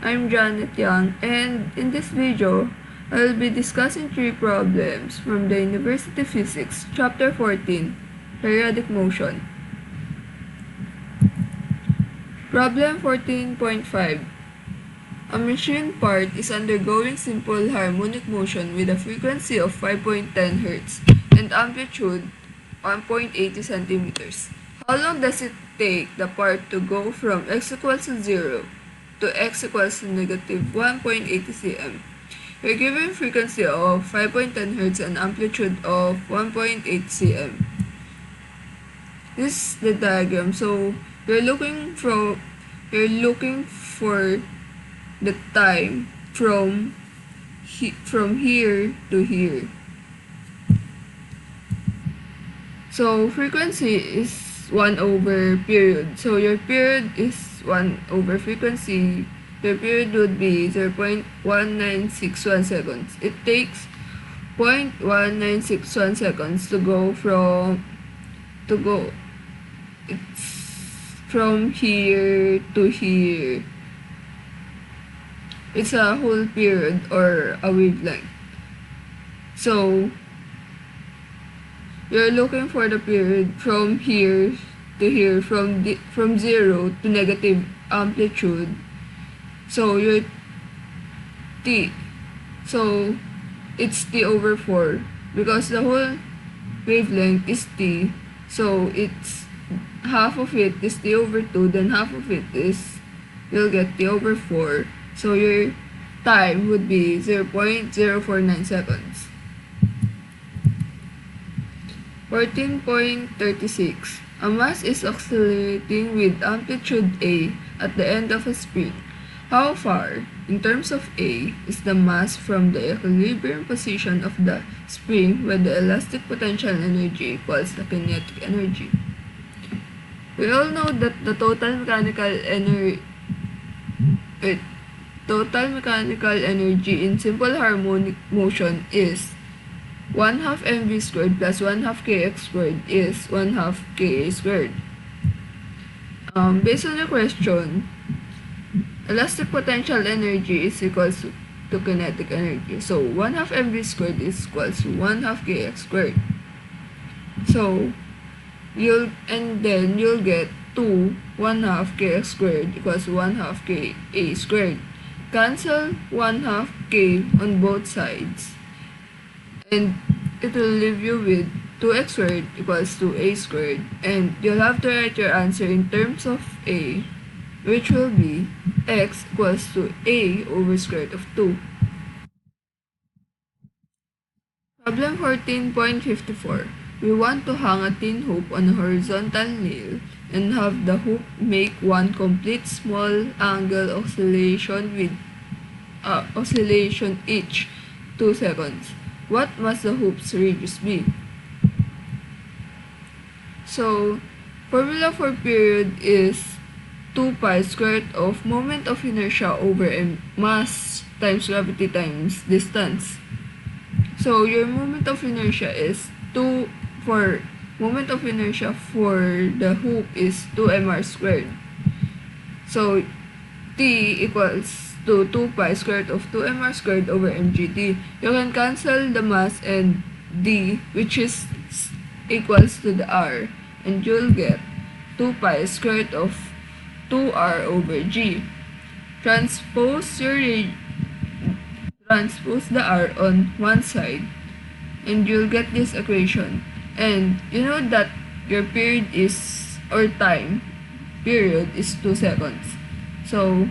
I'm Janet Young, and in this video, I'll be discussing 3 problems from the University Physics, Chapter 14, Periodic Motion. Problem 14.5. A machine part is undergoing simple harmonic motion with a frequency of 5.10 Hz and amplitude 1.80 centimeters. How long does it take the part to go from x equals to 0 to x equals to negative 1.80 cm? You're given frequency of 5.10 Hz and amplitude of 1.8 cm. This is the diagram. So you're looking for the time from here to here. So frequency is 1 over period. So your period is 1 over frequency. Your period would be 0.1961 seconds. It takes 0.1961 seconds to go from here to here. It's a whole period or a wavelength. So you're looking for the period from here to here, from 0 to negative amplitude. So your t, so it's t over 4 because the whole wavelength is t. So it's half of it is t over 2, then half of it is, you'll get t over 4. So your time would be 0.049 seconds. 14.36. A mass is oscillating with amplitude A at the end of a spring. How far, in terms of A, is the mass from the equilibrium position of the spring when the elastic potential energy equals the kinetic energy? We all know that the total mechanical energy in simple harmonic motion is 1/2 mv squared plus 1/2 kx squared is 1/2 ka squared. Based on the question, elastic potential energy is equals to kinetic energy. So 1/2 mv squared is equals to 1/2 kx squared. So you'll get 2 1/2 kx squared equals 1/2 ka squared. Cancel 1/2 k on both sides, and it will leave you with 2x squared equals to a squared, and you'll have to write your answer in terms of a, which will be x equals to a over square root of 2. Problem 14.54. We want to hang a tin hoop on a horizontal nail and have the hoop make one complete small angle oscillation with oscillation each 2 seconds. What must the hoop's radius be? So, formula for period is 2 pi square root of moment of inertia over mass times gravity times distance. So, your moment of inertia is moment of inertia for the hoop is 2 mr squared. So, t equals to 2 pi square root of 2 mr squared over mgt. You can cancel the mass and d, which is equals to the r, and you'll get 2 pi square root of 2r over g. Transpose the r on one side, and you'll get this equation. And you know that your period is, or time period is 2 seconds. So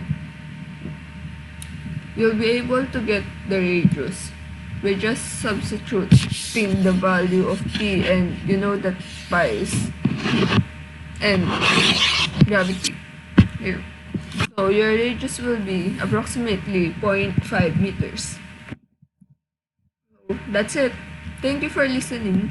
you'll be able to get the radius by just substituting the value of t, and you know that pi is and gravity here. So your radius will be approximately 0.5 meters. So that's it. Thank you for listening.